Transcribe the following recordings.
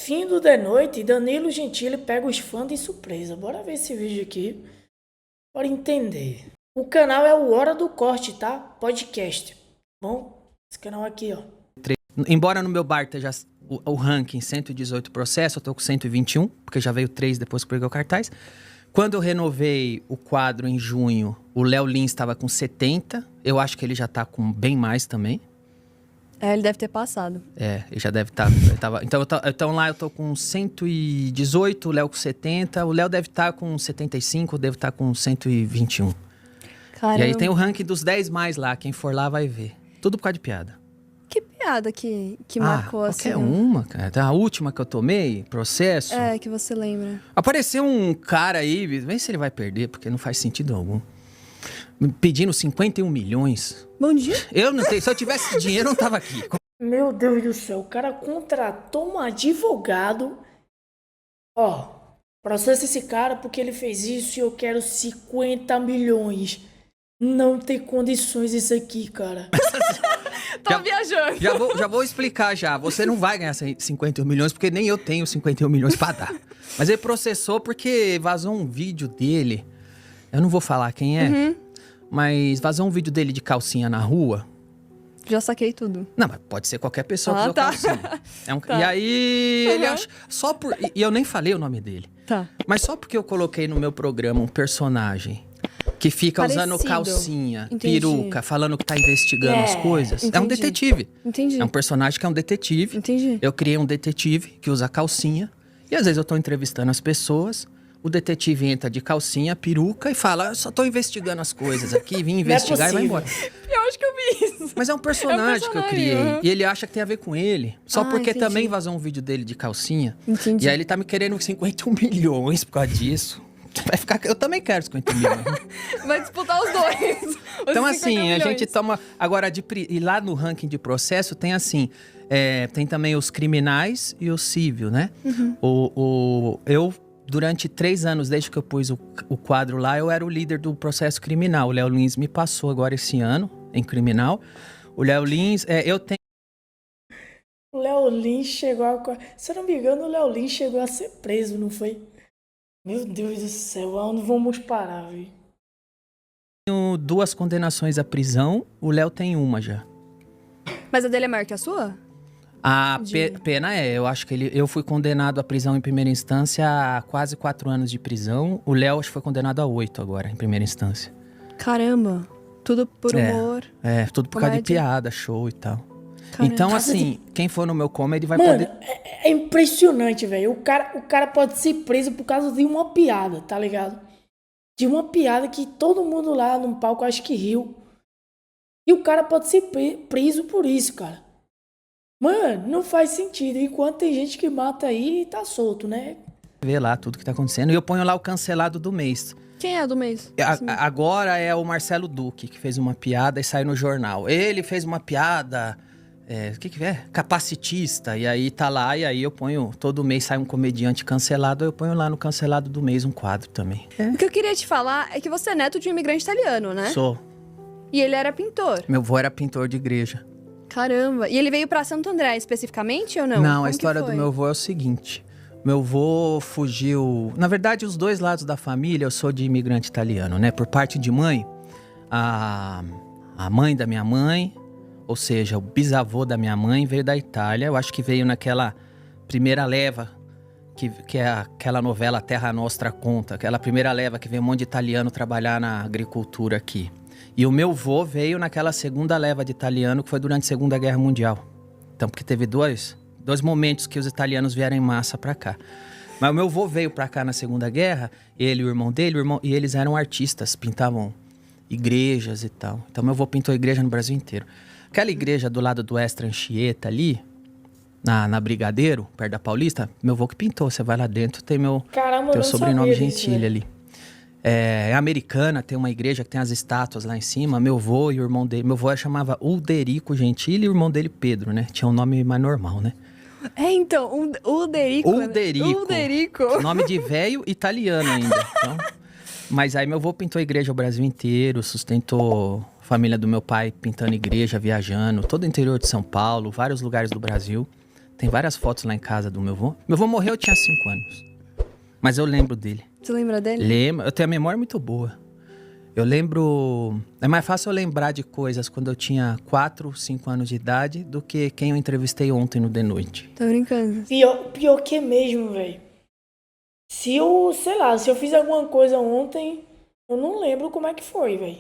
Fim do The Noite, Danilo Gentili pega os fãs de surpresa. Bora ver esse vídeo aqui. Bora entender. O canal é o Hora do Corte, tá? Podcast. Bom, esse canal aqui, ó. Embora no meu bar esteja o ranking 118 processos, eu tô com 121, porque já veio 3 depois que peguei o cartaz. Quando eu renovei o quadro em junho, o Léo Lins estava com 70. Eu acho que ele já tá com bem mais também. É, ele deve ter passado. É, ele já deve estar. Então lá eu tô com 118, o Léo com 70. O Léo deve estar com 75, eu devo estar com 121. Caramba. E aí tem o ranking dos 10 mais lá, quem for lá vai ver. Tudo por causa de piada. Que piada que marcou assim? Qualquer uma, cara. A última que eu tomei, processo. É, que você lembra. Apareceu um cara aí, vê se ele vai perder, porque não faz sentido algum. Pedindo 51 milhões. Bom dia. Eu não tenho, se eu tivesse dinheiro, eu não tava aqui. Meu Deus do céu, o cara contratou um advogado. Ó, processa esse cara porque ele fez isso e eu quero 50 milhões. Não tem condições isso aqui, cara. Tô viajando. Já vou explicar já. Você não vai ganhar 51 milhões, porque nem eu tenho 51 milhões pra dar. Mas ele processou porque vazou um vídeo dele. Eu não vou falar quem é, mas vazou um vídeo dele de calcinha na rua. Já saquei tudo. Não, mas pode ser qualquer pessoa que usou tá. calcinha. Tá. E aí, ele acha... Só por... E eu nem falei o nome dele. Tá. Mas só porque eu coloquei no meu programa um personagem que fica Parecido. usando calcinha, Entendi. peruca, falando que tá investigando as coisas. É um Entendi. detetive. Entendi. É um personagem que é um detetive. Entendi. Eu criei um detetive que usa calcinha. E às vezes eu tô entrevistando as pessoas. O detetive entra de calcinha, peruca e fala: eu só tô investigando as coisas aqui, vim investigar e vai embora. Eu acho que eu vi isso. Mas é um personagem que eu criei. E ele acha que tem a ver com ele. Só porque entendi. também vazou um vídeo dele de calcinha. Entendi. E aí ele tá me querendo 51 milhões por causa disso. Vai ficar... Eu também quero 50 milhões. Vai disputar os dois. Os Então 50 assim, a milhões. gente toma... Agora, e lá no ranking de processo tem assim... tem também os criminais e o civil, né? Eu... Durante 3 anos, desde que eu pus o quadro lá, eu era o líder do processo criminal. O Léo Lins me passou agora esse ano, em criminal. O Léo Lins, eu tenho... O Léo Lins chegou a... Se eu não me engano, o Léo Lins chegou a ser preso, não foi? Meu Deus do céu, aonde vamos parar, velho? Tenho 2 condenações à prisão, o Léo tem uma já. Mas a dele é maior que a sua? A pena eu acho que eu fui condenado à prisão em primeira instância a quase 4 anos de prisão. O Léo acho que foi condenado a 8 agora, em primeira instância. Caramba. Tudo por humor. Tudo por causa de Comédia. piada, show e tal. Caramba. Então, assim, quem for no meu comedy vai Mano, poder... é impressionante, velho. O cara pode ser preso por causa de uma piada, tá ligado? De uma piada que todo mundo lá no palco acho que riu. E o cara pode ser preso por isso, cara. Mano, não faz sentido. Enquanto tem gente que mata aí e tá solto, né? Ver lá tudo que tá acontecendo. E eu ponho lá o cancelado do mês. Quem é do mês? Agora é o Marcelo Duque, que fez uma piada e saiu no jornal. Ele fez uma piada... o que é? Capacitista. E aí tá lá, e aí eu ponho... Todo mês sai um comediante cancelado, eu ponho lá no cancelado do mês um quadro também. O que eu queria te falar é que você é neto de um imigrante italiano, né? Sou. E ele era pintor. Meu avô era pintor de igreja. Caramba. E ele veio pra Santo André especificamente ou não? Não, Como a que história do foi? meu avô é o seguinte. Meu avô fugiu... Na verdade, os 2 lados da família, eu sou de imigrante italiano, né? Por parte de mãe, a mãe da minha mãe, ou seja, o bisavô da minha mãe veio da Itália. Eu acho que veio naquela primeira leva, que é aquela novela Terra Nostra conta. Aquela primeira leva que veio um monte de italiano trabalhar na agricultura aqui. E o meu avô veio naquela segunda leva de italiano, que foi durante a Segunda Guerra Mundial. Então, porque teve dois momentos que os italianos vieram em massa pra cá. Mas o meu avô veio pra cá na Segunda Guerra, ele e o irmão dele, e eles eram artistas, pintavam igrejas e tal. Então, meu avô pintou igreja no Brasil inteiro. Aquela igreja do lado do Extra Anchieta ali, na Brigadeiro, perto da Paulista, meu avô que pintou. Você vai lá dentro, tem Caramba, eu teu não sobrenome sabia disso, Gentili velho. ali. É americana, tem uma igreja que tem as estátuas lá em cima. Meu avô e o irmão dele... Meu avô chamava Ulderico Gentili e o irmão dele Pedro, né? Tinha um nome mais normal, né? Então, Ulderico. Ulderico. Nome de velho italiano ainda. Então, mas aí meu avô pintou a igreja o Brasil inteiro, sustentou a família do meu pai pintando igreja, viajando. Todo o interior de São Paulo, vários lugares do Brasil. Tem várias fotos lá em casa do meu avô. Meu avô morreu, eu tinha 5 anos. Mas eu lembro dele. Você lembra dele? Lembro. Eu tenho a memória muito boa. Eu lembro... É mais fácil eu lembrar de coisas quando eu tinha 4, 5 anos de idade do que quem eu entrevistei ontem no The Noite. Tô brincando. Pior que é mesmo, velho. Se eu, sei lá, se eu fiz alguma coisa ontem, eu não lembro como é que foi, velho.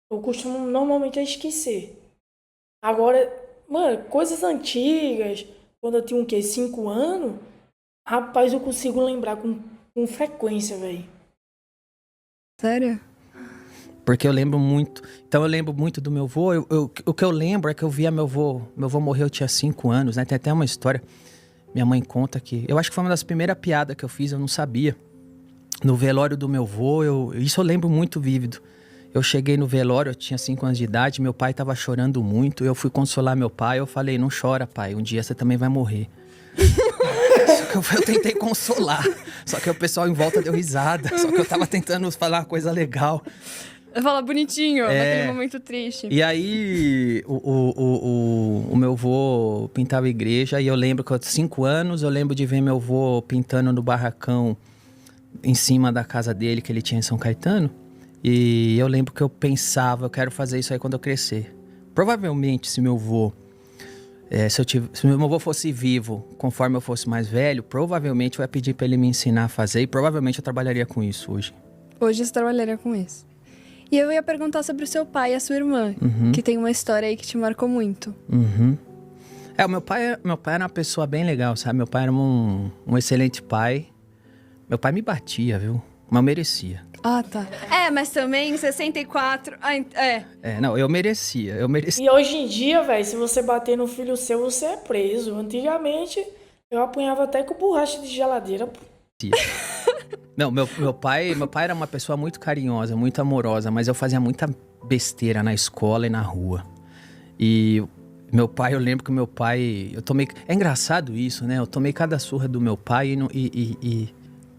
Eu costumo normalmente esquecer. Agora, mano, coisas antigas, quando eu tinha o quê? 5 anos, rapaz, eu consigo lembrar com frequência, velho. Sério? Porque eu lembro muito. Então eu lembro muito do meu avô. O que eu lembro é que eu via meu avô. Meu avô morreu, eu tinha 5 anos, né? Tem até uma história. Minha mãe conta que... Eu acho que foi uma das primeiras piadas que eu fiz, eu não sabia. No velório do meu avô, isso eu lembro muito vívido. Eu cheguei no velório, eu tinha 5 anos de idade, meu pai tava chorando muito. Eu fui consolar meu pai, eu falei, não chora, pai, um dia você também vai morrer. Só que eu tentei consolar. Só que o pessoal em volta deu risada. Só que eu tava tentando falar uma coisa legal. Fala bonitinho, naquele momento triste. E aí, o meu avô pintava a igreja. E eu lembro que eu tinha 5 anos, eu lembro de ver meu avô pintando no barracão em cima da casa dele, que ele tinha em São Caetano. E eu lembro que eu pensava, eu quero fazer isso aí quando eu crescer. Provavelmente, se meu avô... se meu avô fosse vivo, conforme eu fosse mais velho, provavelmente eu ia pedir pra ele me ensinar a fazer e provavelmente eu trabalharia com isso hoje. Hoje você trabalharia com isso. E eu ia perguntar sobre o seu pai e a sua irmã, que tem uma história aí que te marcou muito. O meu pai era uma pessoa bem legal, sabe? Meu pai era um excelente pai. Meu pai me batia, viu? Mas eu merecia. Ah, tá. Mas também em 64... Não, eu merecia. E hoje em dia, velho, se você bater no filho seu, você é preso. Antigamente, eu apanhava até com borracha de geladeira. Não, meu pai era uma pessoa muito carinhosa, muito amorosa, mas eu fazia muita besteira na escola e na rua. E meu pai, eu lembro que meu pai... É engraçado isso, né? Eu tomei cada surra do meu pai e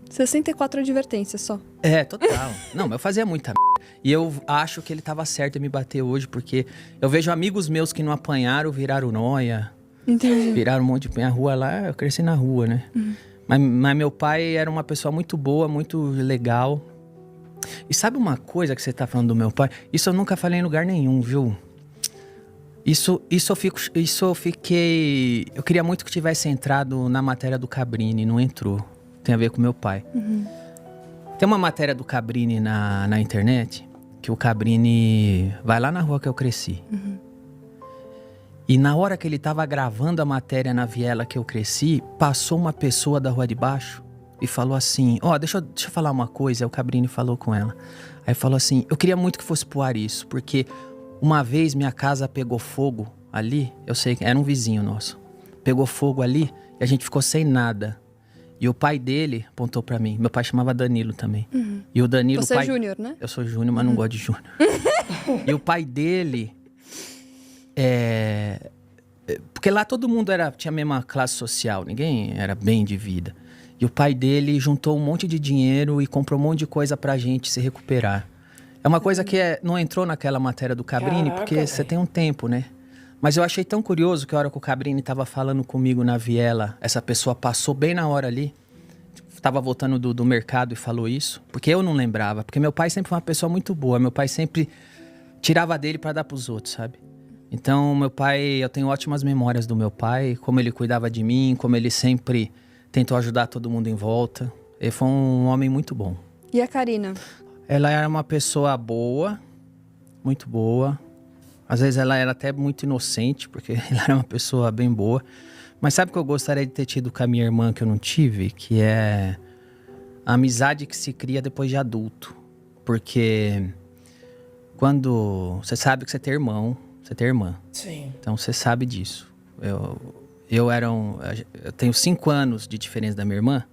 64 advertências só. Total. Não, mas eu fazia muita E eu acho que ele tava certo em me bater hoje, porque eu vejo amigos meus que não apanharam, viraram nóia. Entendi. Viraram um monte de... A rua lá, eu cresci na rua, né? Mas meu pai era uma pessoa muito boa, muito legal. E sabe uma coisa que você tá falando do meu pai? Isso eu nunca falei em lugar nenhum, viu? Isso eu fiquei... Eu queria muito que tivesse entrado na matéria do Cabrini, não entrou. Tem a ver com meu pai. Tem uma matéria do Cabrini na internet, que o Cabrini vai lá na rua que eu cresci. E na hora que ele tava gravando a matéria na viela que eu cresci, passou uma pessoa da rua de baixo e falou assim, deixa eu falar uma coisa. Aí o Cabrini falou com ela. Aí falou assim, eu queria muito que fosse pro ar isso, porque uma vez minha casa pegou fogo ali, eu sei que era um vizinho nosso. Pegou fogo ali e a gente ficou sem nada. E o pai dele apontou pra mim. Meu pai chamava Danilo também. E o Danilo... Você é Júnior, né? Eu sou Júnior, mas não gosto de Júnior. E o pai dele... Porque lá todo mundo tinha a mesma classe social. Ninguém era bem de vida. E o pai dele juntou um monte de dinheiro e comprou um monte de coisa pra gente se recuperar. É uma coisa que não entrou naquela matéria do Cabrini, porque você tem um tempo, né? Mas eu achei tão curioso que a hora que o Cabrini tava falando comigo na viela, essa pessoa passou bem na hora ali, tava voltando do mercado e falou isso, porque eu não lembrava, porque meu pai sempre foi uma pessoa muito boa, meu pai sempre tirava dele pra dar pros outros, sabe? Então, meu pai, eu tenho ótimas memórias do meu pai, como ele cuidava de mim, como ele sempre tentou ajudar todo mundo em volta. Ele foi um homem muito bom. E a Karina? Ela era uma pessoa boa, muito boa. Às vezes ela era até muito inocente, porque ela era uma pessoa bem boa. Mas sabe o que eu gostaria de ter tido com a minha irmã que eu não tive? Que é a amizade que se cria depois de adulto. Porque quando você sabe que você tem irmão, você tem irmã. Sim. Então você sabe disso. Eu tenho 5 anos de diferença da minha irmã.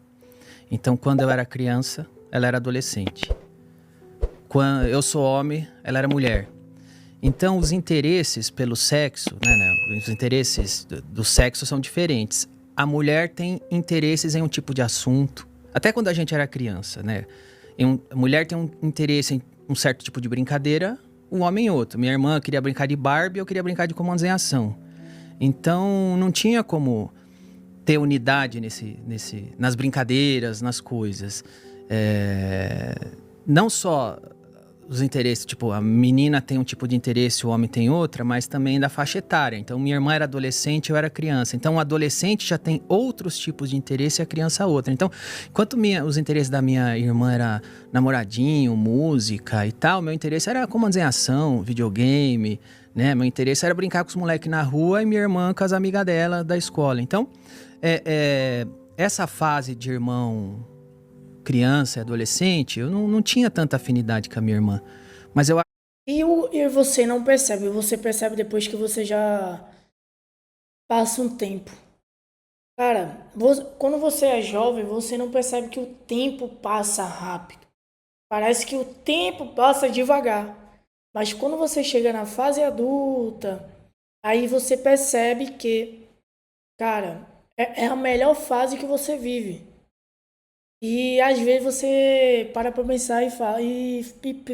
Então quando eu era criança, ela era adolescente. Quando eu sou homem, ela era mulher. Então, os interesses pelo sexo, os interesses do sexo são diferentes. A mulher tem interesses em um tipo de assunto, até quando a gente era criança, né? A mulher tem um interesse em um certo tipo de brincadeira, o homem em outro. Minha irmã queria brincar de Barbie, eu queria brincar de comandos em ação. Então, não tinha como ter unidade nas brincadeiras, nas coisas. Não só os interesses, tipo, a menina tem um tipo de interesse, o homem tem outra, mas também da faixa etária. Então, minha irmã era adolescente, eu era criança. Então, o adolescente já tem outros tipos de interesse e a criança outra. Então, enquanto os interesses da minha irmã era namoradinho, música e tal, meu interesse era comandos em ação, videogame, né? Meu interesse era brincar com os moleques na rua e minha irmã com as amigas dela da escola. Então, essa fase de irmão criança e adolescente, eu não tinha tanta afinidade com a minha irmã. Mas eu E você não percebe, você percebe depois que você já passa um tempo. Cara, quando você é jovem, você não percebe que o tempo passa rápido. Parece que o tempo passa devagar. Mas quando você chega na fase adulta, aí você percebe que, cara, é a melhor fase que você vive. E às vezes você para pra pensar e fala, e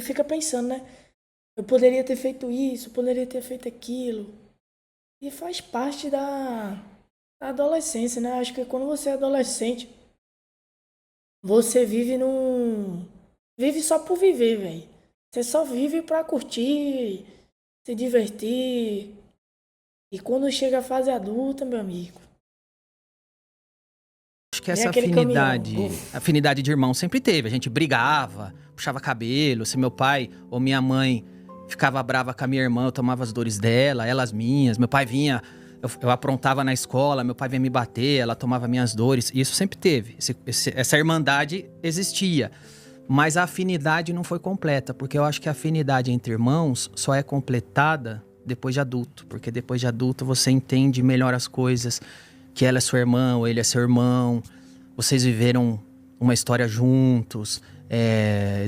fica pensando, né? Eu poderia ter feito isso, eu poderia ter feito aquilo. E faz parte da adolescência, né? Acho que quando você é adolescente, você vive só por viver, velho. Você só vive pra curtir, se divertir. E quando chega a fase adulta, meu amigo, acho que vem essa aquele caminhão. afinidade de irmão sempre teve. A gente brigava, puxava cabelo. Se meu pai ou minha mãe ficava brava com a minha irmã, eu tomava as dores dela, ela as minhas. Meu pai vinha, eu aprontava na escola, meu pai vinha me bater, ela tomava minhas dores. Isso sempre teve. Essa irmandade existia. Mas a afinidade não foi completa, porque eu acho que a afinidade entre irmãos só é completada depois de adulto. Porque depois de adulto você entende melhor as coisas, que ela é sua irmã ou ele é seu irmão. Vocês viveram uma história juntos.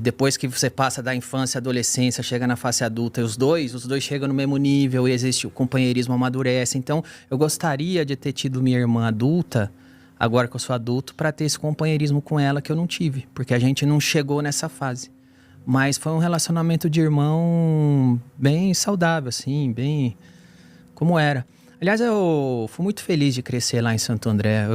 Depois que você passa da infância à adolescência, chega na fase adulta, e os dois chegam no mesmo nível e existe o companheirismo, amadurece. Então, eu gostaria de ter tido minha irmã adulta, agora que eu sou adulto, para ter esse companheirismo com ela que eu não tive, porque a gente não chegou nessa fase. Mas foi um relacionamento de irmão bem saudável, assim, bem como era. Aliás, eu fui muito feliz de crescer lá em Santo André.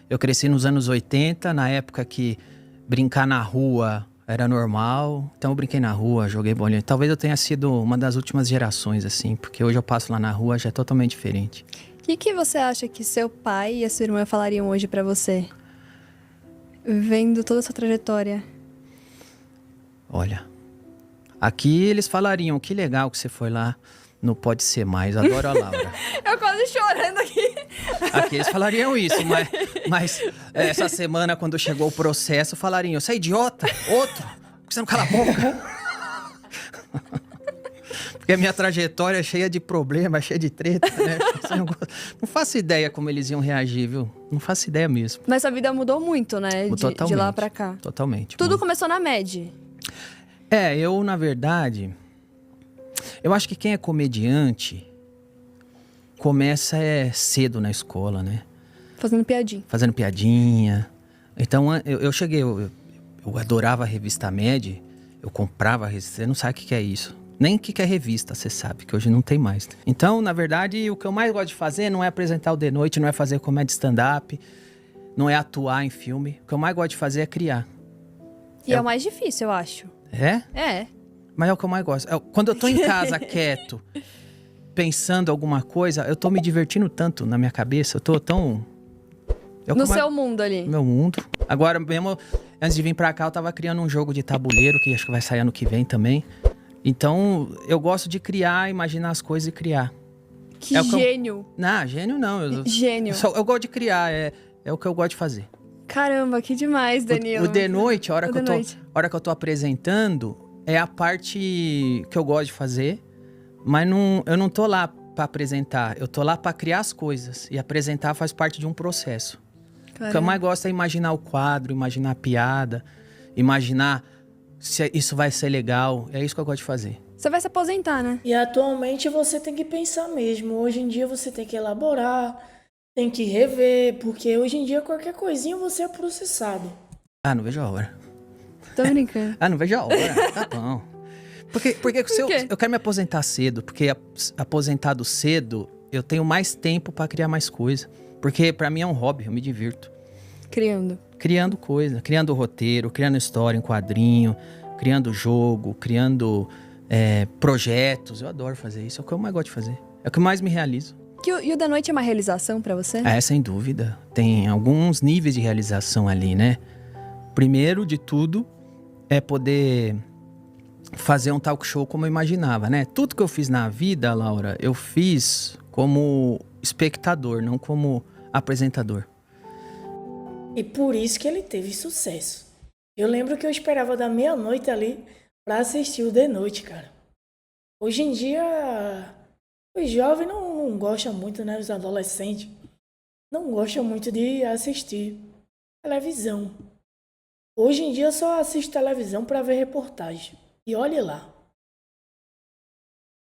Eu cresci nos anos 80, na época que brincar na rua era normal. Então eu brinquei na rua, joguei bolinha. Talvez eu tenha sido uma das últimas gerações, assim, porque hoje eu passo lá na rua, já é totalmente diferente. O que você acha que seu pai e a sua irmã falariam hoje pra você? Vendo toda a sua trajetória. Olha, aqui eles falariam, que legal que você foi lá. Não pode ser mais, adoro a Laura. Eu quase chorando aqui. Aqui eles falariam isso, mas essa semana, quando chegou o processo, falariam, você é idiota? Outro? Por que você não cala a boca? Porque a minha trajetória é cheia de problemas, cheia de treta, né? Não faço ideia como eles iam reagir, viu? Não faço ideia mesmo. Mas sua vida mudou muito, né? De lá pra cá. Totalmente. Tudo começou na MED. Eu, na verdade... Eu acho que quem é comediante começa cedo na escola, né? Fazendo piadinha. Fazendo piadinha. Então, eu cheguei... Eu adorava a revista MED. Eu comprava a revista. Você não sabe o que é isso. Nem o que é revista, você sabe, que hoje não tem mais. Então, na verdade, o que eu mais gosto de fazer não é apresentar o de noite, não é fazer comédia stand-up, não é atuar em filme. O que eu mais gosto de fazer é criar. E é o mais difícil, eu acho. É? É. Mas é o que eu mais gosto. Quando eu tô em casa, quieto, pensando alguma coisa, eu tô me divertindo tanto na minha cabeça, eu tô tão... No seu mundo ali. Meu mundo. Agora mesmo, antes de vir pra cá, eu tava criando um jogo de tabuleiro, que acho que vai sair ano que vem também. Então, eu gosto de criar, imaginar as coisas e criar. Que gênio. Não, gênio não. Gênio. Eu gosto de criar, é o que eu gosto de fazer. Caramba, que demais, Danilo. O de noite, a hora que eu tô apresentando... É a parte que eu gosto de fazer, mas eu não tô lá pra apresentar. Eu tô lá pra criar as coisas. E apresentar faz parte de um processo. Caramba. O que eu mais gosto é imaginar o quadro, imaginar a piada, imaginar se isso vai ser legal. É isso que eu gosto de fazer. Você vai se aposentar, né? E atualmente você tem que pensar mesmo. Hoje em dia você tem que elaborar, tem que rever, porque hoje em dia qualquer coisinha você é processado. Não vejo a hora. Tô brincando. Não vejo a hora. Tá bom. Porque se eu quero me aposentar cedo, porque aposentado cedo eu tenho mais tempo para criar mais coisa. Porque para mim é um hobby, eu me divirto. Criando coisa, criando roteiro, criando história em quadrinho, criando jogo, criando projetos. Eu adoro fazer isso, é o que eu mais gosto de fazer. É o que mais me realizo. E o da noite é uma realização pra você? Sem dúvida. Tem alguns níveis de realização ali, né? Primeiro de tudo é poder fazer um talk show como eu imaginava, né? Tudo que eu fiz na vida, Laura, eu fiz como espectador, não como apresentador. E por isso que ele teve sucesso. Eu lembro que eu esperava da meia-noite ali pra assistir o The Noite, cara. Hoje em dia, os jovens não gostam muito, né? Os adolescentes não gostam muito de assistir televisão. Hoje em dia eu só assisto televisão pra ver reportagem. E olhe lá.